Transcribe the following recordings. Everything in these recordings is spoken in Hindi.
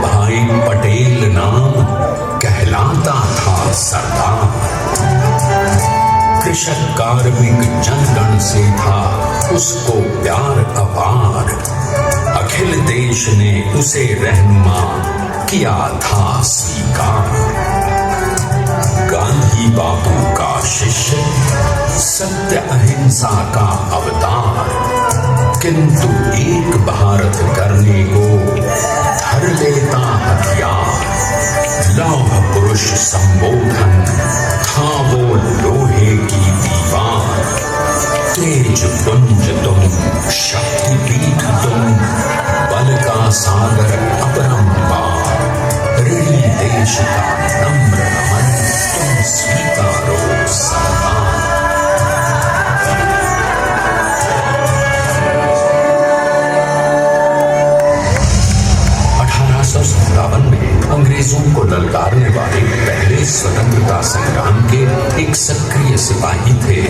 भाई पटेल नाम कहलाता था सरदार। कृषक कार्मिक जनगण से था उसको प्यार अपार। अखिल देश ने उसे रहनुमा किया था स्वीकार। गांधी बापू का शिष्य, सत्य अहिंसा का अवतार, किंतु एक भारत करने को धर लेता हथियार। लौह पुरुष संबोधन था वो लोहे की दीवार। तेज पुंज तुम, शक्ति पीठ तुम, बल का सागर अपरंपार। ऋणी देश का नम्र नमन तुम स्वीकारो सरदार। 1857 में अंग्रेजों को ललकारने वाले पहले स्वतंत्रता संग्राम के एक सक्रिय सिपाही थे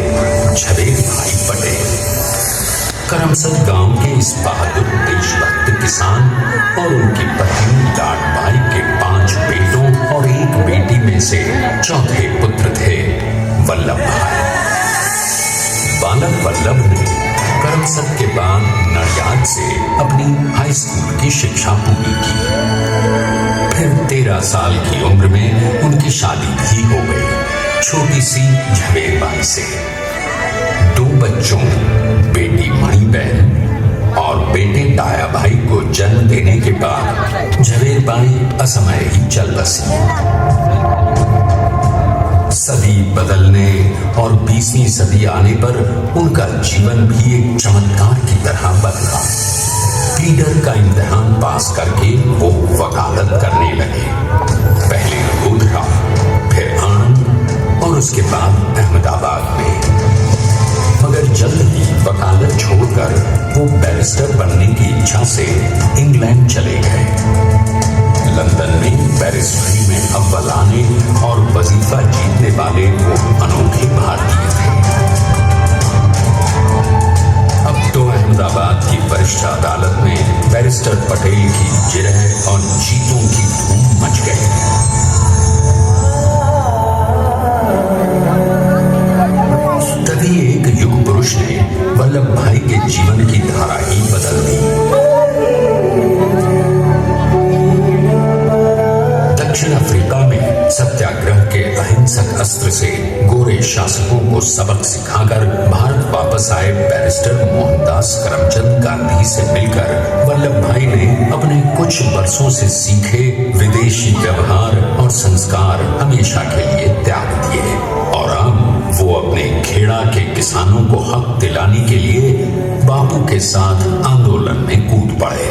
झवेर भाई पटेल। करमसद गांव के इस बहादुर देशभक्त किसान और उनकी पत्नी लाडबाई के 5 बेटों और 1 बेटी में से चौथे पुत्र थे वल्लभ भाई। बालक वल्लभ ने करमसद के बाद नडियाद से अपनी हाई स्कूल की शिक्षा पूरी की। फिर 13 साल की उम्र में उनकी शादी भी हो गई छोटी सी झवेर बाई से। 2 बच्चों, बेटी मणिबेन और बेटे ताया भाई को जन्म देने के बाद झवेर बाई असमय ही चल बसी। सदी बदलने और 20वीं सदी आने पर उनका जीवन भी एक चमत्कार की तरह बदला। लीडर का इम्तिहान पास करके वो वकालत करने लगे। पहले गोधरा, फिर आणंद और उसके बाद अहमदाबाद में। मगर जल्द ही वकालत छोड़कर वो बैरिस्टर बनने की इच्छा से इंग्लैंड चले गए। लंदन में बैरिस्टरी में अव्वल आने और वजीफा जीतने वाले वो अनोखे भारतीय थे। अब तो अहमदाबाद की वरिष्ठ अदालत में बैरिस्टर पटेल की जिरह और जीतों की धूम मच गई। तभी एक युग पुरुष ने वल्लभ भाई के जीवन की धारा ही बदल दी। दक्षिण अफ्रीका में सत्याग्रह के अहिंसक अस्त्र से गोरे शासकों को सबक सिखाकर भारत वापस आए बैरिस्टर मोहनदास करमचंद गांधी से मिलकर वल्लभ भाई ने अपने कुछ वर्षों से सीखे विदेशी व्यवहार और संस्कार हमेशा के लिए त्याग दिए और अब वो अपने खेड़ा के किसानों को हक दिलाने के लिए बापू के साथ आंदोलन में कूद पड़े।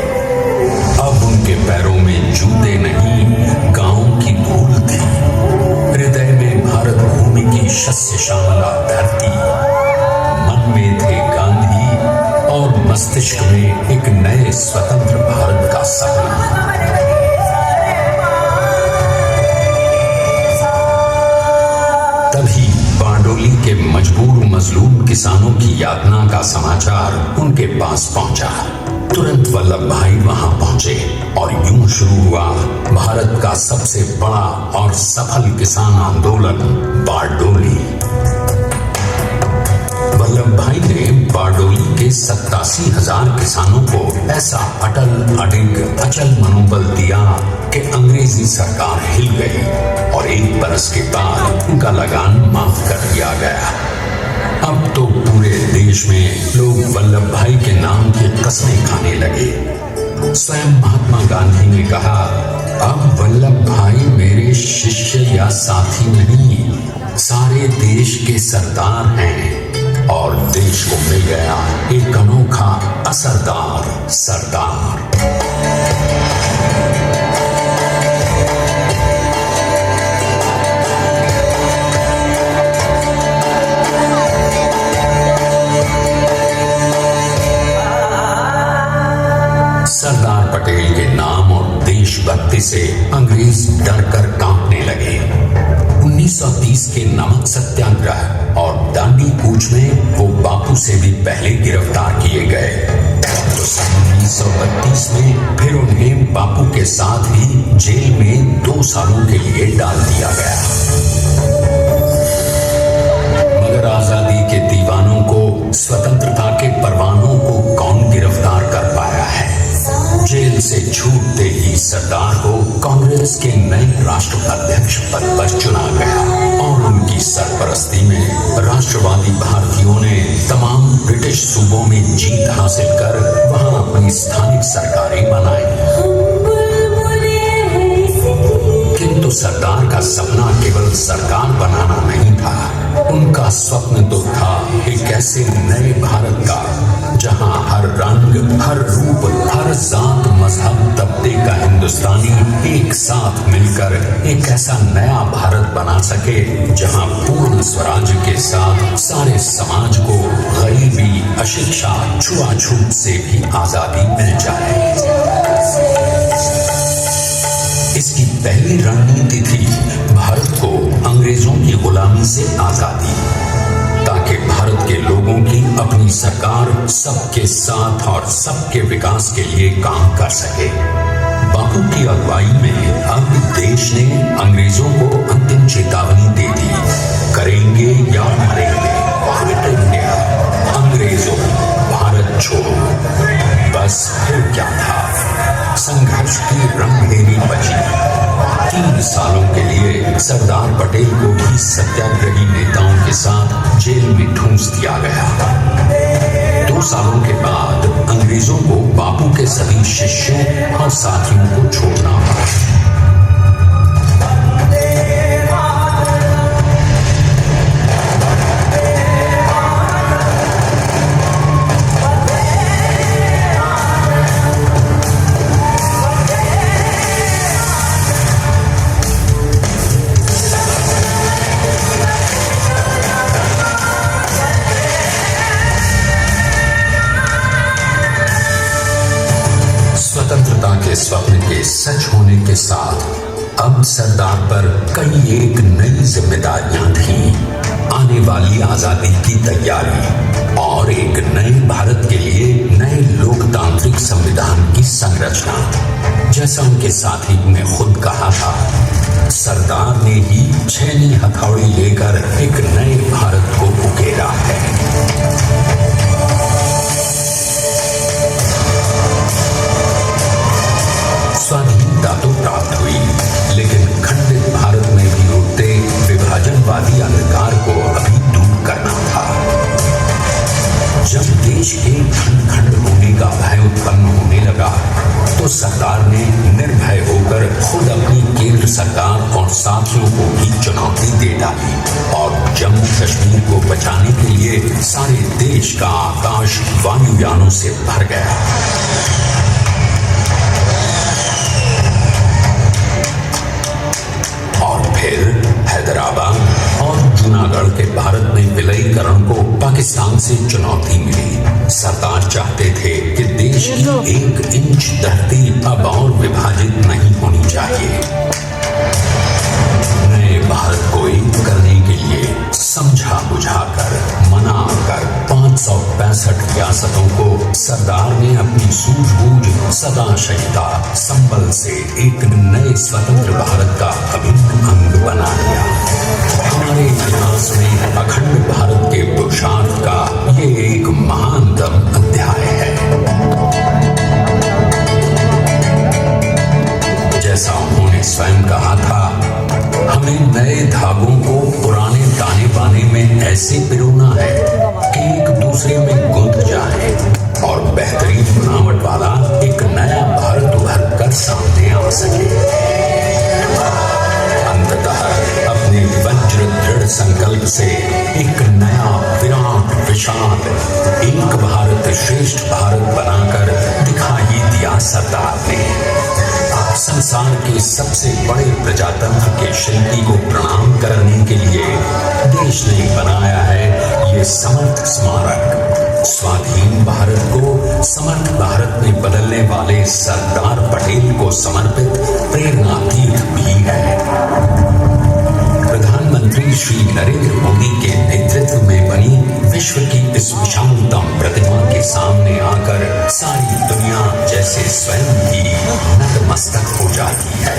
अब उनके पैरों में जूते नहीं, गांव की धूल थी। हृदय में भारत भूमि की शस्य श्यामला धरती। मन में थे गांधी और मस्तिष्क में एक नए स्वतंत्र भारत का सपना। तभी बारडोली के मजबूर मजलूम किसानों की यातना का समाचार उनके पास पहुंचा। तुरंत वल्लभ भाई वहां पहुंचे और यूं शुरू हुआ भारत का सबसे बड़ा और सफल किसान आंदोलन बारडोली। वल्लभ भाई ने बारडोली के 87,000 किसानों को ऐसा अटल अडिग अचल मनोबल दिया कि अंग्रेजी सरकार हिल गई और 1 बरस के बाद उनका लगान माफ कर दिया गया। अब तो पूरे देश में लोग वल्लभ भाई के नाम की कस्में खाने लगे। स्वयं महात्मा गांधी ने कहा, अब वल्लभ भाई मेरे शिष्य या साथी नहीं, सारे देश के सरदार हैं और देश को मिल गया एक अनोखा असरदार सरदार। सरदार पटेल के नाम और देशभक्ति से अंग्रेज डरकर कांपने लगे। 1930 के नमक सत्याग्रह और दांडी कूच में वो बापू से भी पहले गिरफ्तार किए गए। तो 1932 में फिर उन्हें बापू के साथ ही जेल में 2 सालों के लिए डाल दिया गया। मगर आजादी के दीवानों को, स्वतंत्रता के परवानों को कौन गिरफ्तार कर पाया है? जेल से छूटते ही सरदार को कांग्रेस के नए राष्ट्राध्यक्ष पद पर चुना गया और उनकी सरपरस्ती में राष्ट्रवादी भारतीयों ने तमाम ब्रिटिश सूबों में जीत हासिल कर वहां अपनी स्थानिक सरकारें बनाई। किंतु सरदार का सपना केवल सरकार बनाना नहीं था। उनका स्वप्न तो था एक ऐसे नए भारत का जहां हर रंग, हर रूप, हर जात, मजहब, तबके का हिंदुस्तानी एक साथ मिलकर एक ऐसा नया भारत बना सके जहां पूर्ण स्वराज के साथ सारे समाज को गरीबी, अशिक्षा, छुआछूत से भी आजादी मिल जाए। इसकी पहली रणनीति थी भारत को अंग्रेजों की गुलामी से आजादी, ताकि भारत के लोगों की अपनी सरकार सबके साथ और सबके विकास के लिए काम कर सके। बापू की अगुवाई में अब देश ने अंग्रेजों को अंतिम चेतावनी दे दी, करेंगे या मरेंगे, क्विट इंडिया, अंग्रेजों भारत छोड़ो। बस फिर क्या था, संघर्ष की रणभेरी बची। 3 सालों के लिए सरदार पटेल को भी सत्याग्रही नेताओं के साथ जेल में ठूंस दिया गया। 2 सालों के बाद अंग्रेजों को बापू के सभी शिष्यों और साथियों को छोड़ना पड़ा। स्वतंत्रता के स्वप्न के सच होने के साथ अब सरदार पर कई एक नई जिम्मेदारियां थीं। आने वाली आजादी की तैयारी और एक नए भारत के लिए नए लोकतांत्रिक संविधान की संरचना। जैसा उनके साथी ने खुद कहा था, सरदार ने ही छेनी हथौड़ी लेकर एक नए भारत को उकेरा है। स्वाधीनता तो प्राप्त हुई, लेकिन खंडित भारत में भी उठते विभाजनवादी अंधकार को अभी दूर करना था। जब देश के खंड खंड होने का भय उत्पन्न होने लगा तो सरदार ने निर्भय होकर खुद अपनी केंद्र सरकार और साथियों को भी चुनौती दे डाली और जम्मू कश्मीर को बचाने के लिए सारे देश का आकाश वायुयानों से भर गया। फिर हैदराबाद और जूनागढ़ के भारत में विलयीकरण को पाकिस्तान से चुनौती मिली। सरदार चाहते थे कि देश की 1 इंच धरती अब और विभाजित नहीं होनी चाहिए। नए भारत को एक करने के लिए समझा बुझाकर, मना कर 565 रियासतों को सरदार ने अपनी सूझबूझ, सदाशयता, संबल से एक नए स्वतंत्र भारत का अभिन्न अंग बना लिया। हमारे इतिहास में अखंड भारत के पुरुषार्थ का ये एक महानतम अध्याय है। जैसा उन्होंने स्वयं कहा था, हमें नए धागों को पुराने ताने बाने में ऐसे पिरोना है कि एक दूसरे में गुंथ जाए और बेहतरीन बनावट वाला एक नया भारत उभर कर सामने आ सके। अंततः अपने वज्र दृढ़ संकल्प से एक नया विराट विशाल एक भारत श्रेष्ठ भारत बनाकर दिखा ही दिया सरदार ने। संसार के सबसे बड़े प्रजातंत्र के शिल्पी को प्रणाम करने के लिए देश ने बनाया है ये समर्थ स्मारक। स्वाधीन भारत को समर्थ भारत में बदलने वाले सरदार पटेल को समर्पित प्रेरणा तीर्थ भी है। प्रधानमंत्री श्री नरेंद्र मोदी के नेतृत्व में बनी विश्व की इस विशालतम प्रतिमा के सामने आकर सारी दुनिया जैसे स्वयं ही नतमस्तक हो जाती है।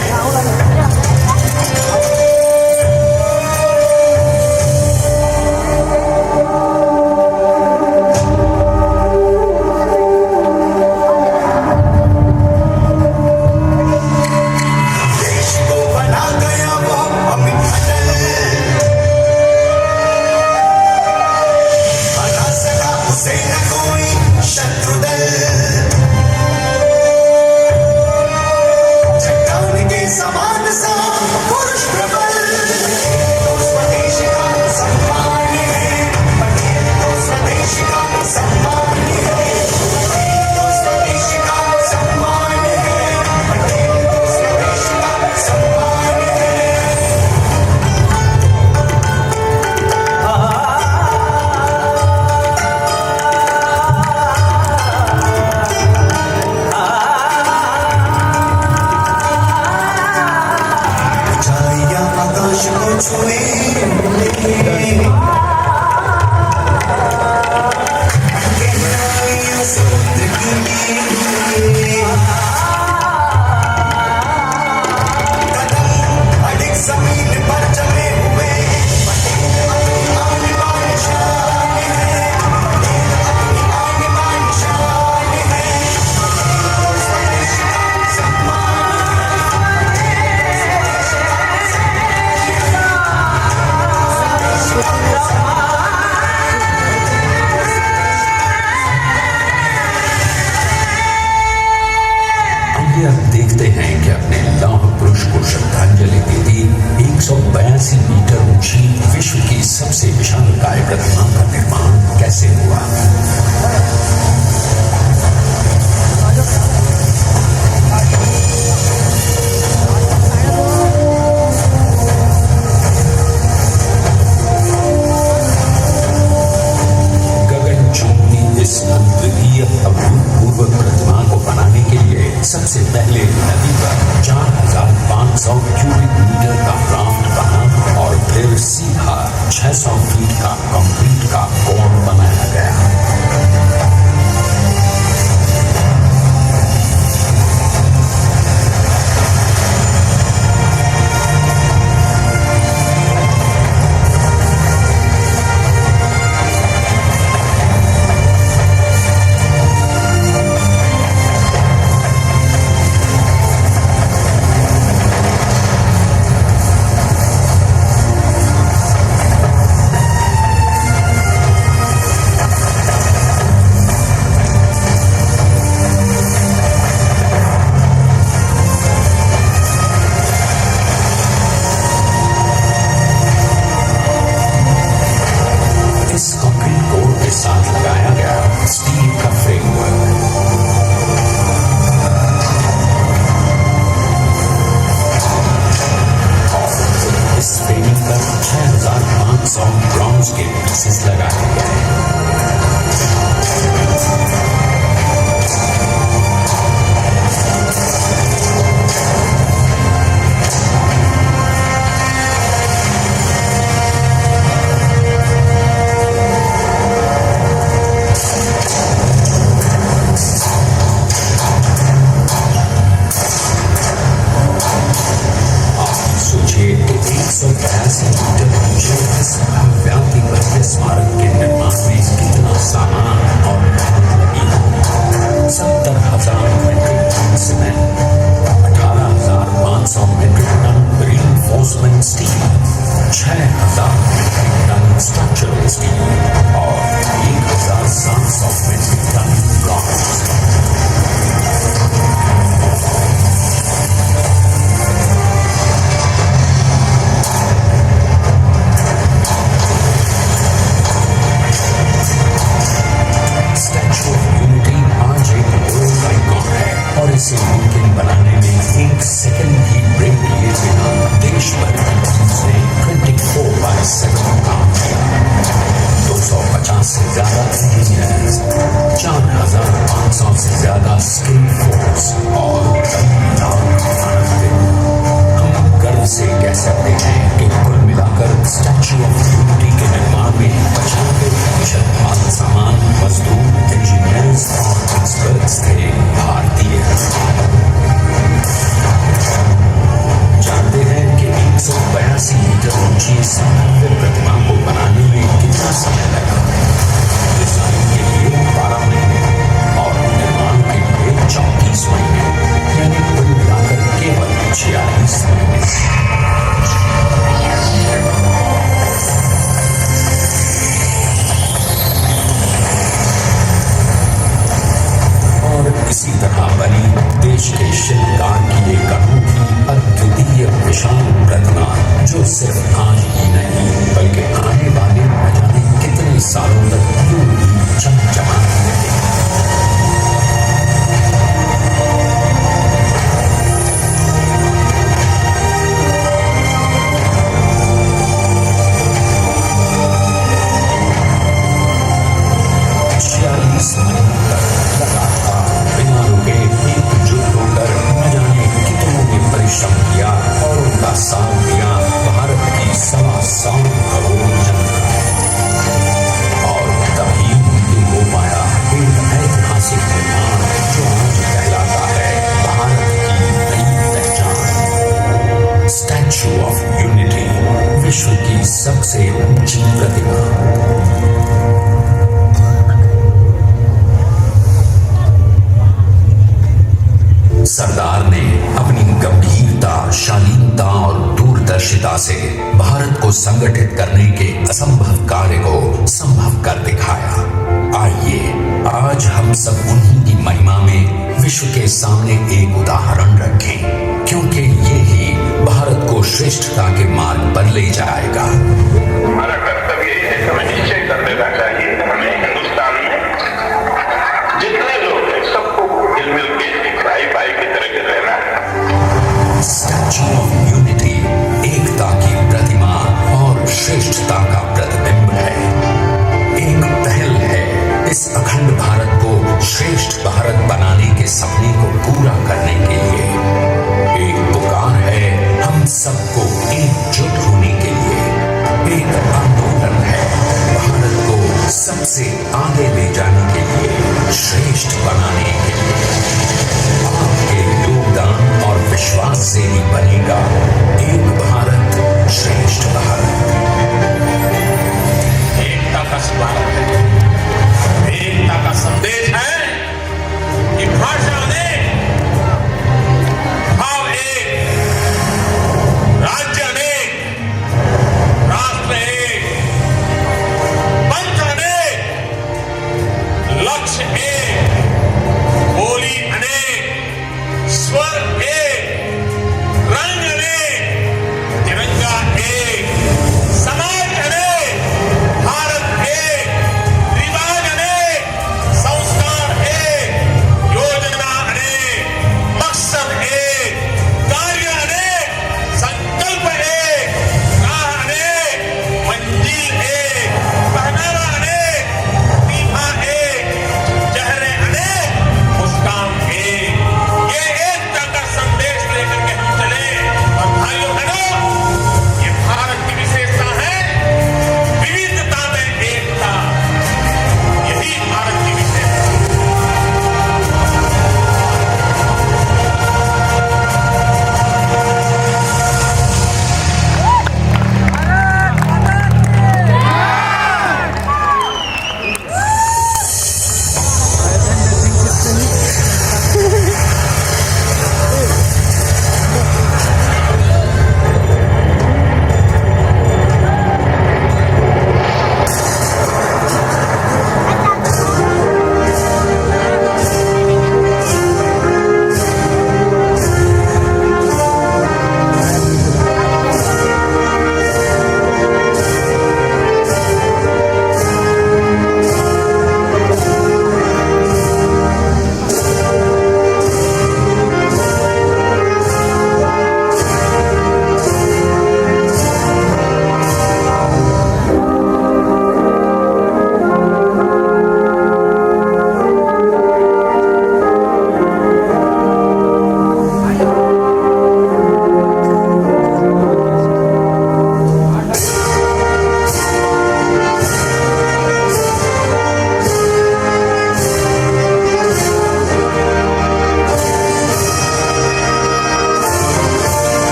अब देखते हैं कि अपने लौह पुरुष को श्रद्धांजलि देती 182 मीटर ऊंची विश्व की सबसे विशालकाय प्रतिमा का निर्माण कैसे हुआ। इस अद्वितीय अभूतपूर्व प्रतिमा को बनाने के लिए सबसे पहले नदी पर 4500 क्यूबिक मीटर का राफ्ट बना और फिर सीधा 600 फीट का कंक्रीट का कोण बनाया गया। ब्रॉन्ज के पीसेस लगाए गए। स्मारक के निर्माण में कितना सामान और मेहनत लगी हो। 70,000 metric ton cement, 18,500 metric ton reinforcement steel, 6,000 metric ton structural steel और 1,700 मीट्रिक टन ब्रॉन्ज। इसे मुमकिन बनाने में एक सेकंड भी ब्रेक लिए बिना देश भर की और इसी तरह बनी देश के शिल्पकार की एक अनूठी अद्वितीय विशाल प्रतिमा, जो सिर्फ आज ही नहीं बल्कि आने वाले न जाने कितने सालों तक यूं ही चमचमाती रहेगी। बिना रुके एकजुट होकर न जाने कितनों ने परिश्रम किया और उनका साथ दिया भारत की 7.25 करोड़ जनता। और तभी मुमकिन हो पाया एक ऐतिहासिक निर्माण जो आज कहलाता है भारत की नई पहचान, स्टैच्यू ऑफ यूनिटी, विश्व की सबसे ऊंची प्रतिमा। सरदार ने अपनी गंभीरता, शालीनता और दूरदर्शिता से भारत को संगठित करने के असंभव कार्य को संभव कर दिखाया। आइए आज हम सब उन्हीं की महिमा में विश्व के सामने एक उदाहरण रखें, क्योंकि ये ही भारत को श्रेष्ठता के मार्ग पर ले जाएगा। हमारा कर्तव्य यही है, हमें निश्चय कर लेना चाहिए, हमें हिंदुस्तान में जितने लोग हैं सबको मिल के एक भाई की तरह रहना है। स्टैच्यू ऑफ यूनिटी एकता की प्रतिमा और श्रेष्ठता का प्रतिबिंब है। एक पहल है इस अखंड भारत को श्रेष्ठ भारत बनाने के सपने को पूरा करने के लिए। एक पुकार है हम सबको एकजुट होने के लिए। एक आंदोलन है भारत को सबसे आगे ले जाने के लिए, श्रेष्ठ बनाने के लिए। आपके योगदान और विश्वास से ही बनेगा एक भारत श्रेष्ठ भारत।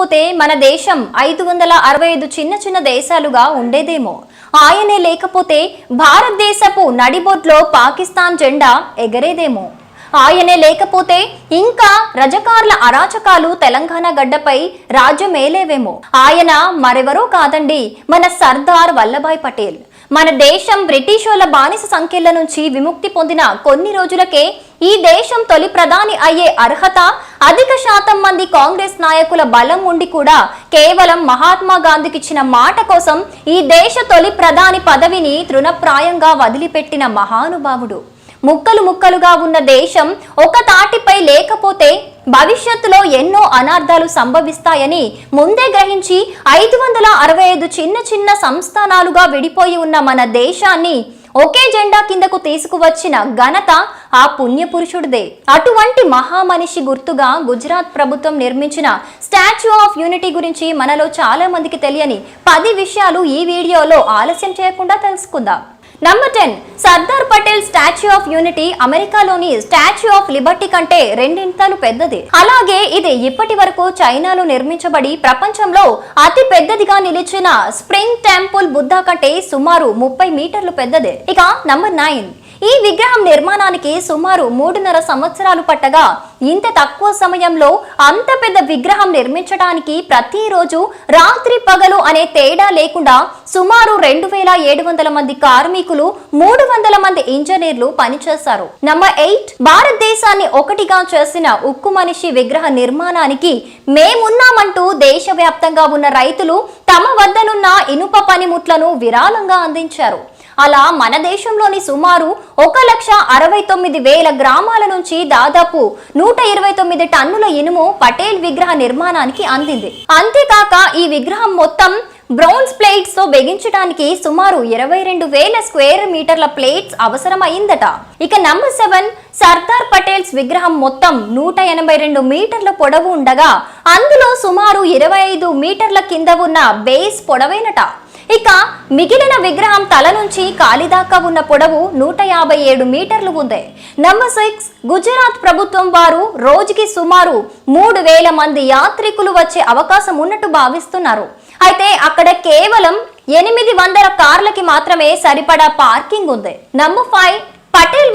లేకపోతే మన దేశం 565 చిన్న చిన్న దేశాలుగా ఉండేదేమో. ఆయనే లేకపోతే భారతదేశపు నడిబొడ్లో పాకిస్తాన్ జెండా ఎగరేదేమో. ఆయనే లేకపోతే ఇంకా రజకార్ల అరాచకాలు తెలంగాణ గడ్డపై రాజ్యమేలేవేమో. ఆయన మరెవరో కాదండి, మన సర్దార్ వల్లభాయ్ పటేల్. మన దేశం బ్రిటిషోళ్ల బానిస సంఖ్యల నుంచి విముక్తి పొందిన కొన్ని రోజులకే ఈ దేశం తొలి ప్రధాని అయ్యే అర్హత అధిక శాతం మంది కాంగ్రెస్ నాయకుల బలం ఉండి కూడా కేవలం మహాత్మా గాంధీకి ఇచ్చిన మాట కోసం ఈ దేశ తొలి ప్రధాని పదవిని తృణప్రాయంగా వదిలిపెట్టిన మహానుభావుడు. ముక్కలు ముక్కలుగా ఉన్న దేశం ఒక తాటిపై లేకపోతే భవిష్యత్తులో ఎన్నో అనార్థాలు సంభవిస్తాయని ముందే గ్రహించి 565 చిన్న చిన్న సంస్థానాలుగా విడిపోయి ఉన్న మన దేశాన్ని ఒకే జెండా కిందకు తీసుకువచ్చిన ఘనత ఆ పుణ్యపురుషుడిదే. అటువంటి మహామనిషి గుర్తుగా గుజరాత్ ప్రభుత్వం నిర్మించిన స్టాచ్యూ ఆఫ్ యూనిటీ గురించి మనలో చాలా మందికి తెలియని 10 విషయాలు ఈ వీడియోలో ఆలస్యం చేయకుండా తెలుసుకుందాం. Number 10, Sardar Patel statue of unity అమెరికాలోని స్టాచ్యూ ఆఫ్ లిబర్టీ కంటే 2 ఇంతలు పెద్దది. అలాగే ఇది ఇప్పటి వరకు చైనాలో నిర్మించబడి ప్రపంచంలో అతి పెద్దదిగా నిలిచిన స్ప్రింగ్ టెంపుల్ బుద్ధా కంటే సుమారు 30 మీటర్లు పెద్దదే. ఇక నంబర్ 9, ఈ విగ్రహం నిర్మాణానికి సుమారు 3.5 సంవత్సరాలు పట్టగా ఇంత తక్కువ సమయంలో అంత పెద్ద విగ్రహం నిర్మించడానికి ప్రతిరోజు రాత్రి పగలు అనే తేడా లేకుండా సుమారు 2700 మంది కార్మికులు, 300 మంది ఇంజనీర్లు పనిచేశారు. నంబర్ 8, భారతదేశాన్ని ఒకటిగా చేసిన ఉక్కు మనిషి విగ్రహ నిర్మాణానికి మేమున్నామంటూ దేశవ్యాప్తంగా ఉన్న రైతులు తమ వద్దనున్న ఇనుప పనిముట్లను విరాళంగా అందించారు. అలా మన దేశంలోని సుమారు 1,69,000 గ్రామాల నుంచి దాదాపు 129 టన్నుల ఇనుము పటేల్ విగ్రహ నిర్మాణానికి అందింది. అంతేకాక ఈ విగ్రహం మొత్తం బ్రౌన్స్ ప్లేట్స్ తో బిగించడానికి సుమారు 22,000 స్క్వేర్ మీటర్ల ప్లేట్స్ అవసరమైందట. ఇక నంబర్ 7, సర్దార్ పటేల్స్ విగ్రహం మొత్తం 182 మీటర్ల పొడవు ఉండగా అందులో సుమారు 25 మీటర్ల కింద ఉన్న బేస్ పొడవేనట. ఇక మిగిలిన విగ్రహం తల నుంచి కాలి దాకా ఉన్న పొడవు 157 మీటర్లు ఉంది. నంబర్ 6, గుజరాత్ ప్రభుత్వం వారు రోజుకి సుమారు 3,000 మంది యాత్రికులు వచ్చే అవకాశం ఉన్నట్టు భావిస్తున్నారు. అయితే అక్కడ కేవలం 800 కార్లకి మాత్రమే సరిపడా పార్కింగ్ ఉంది. నంబర్ 5, పటేల్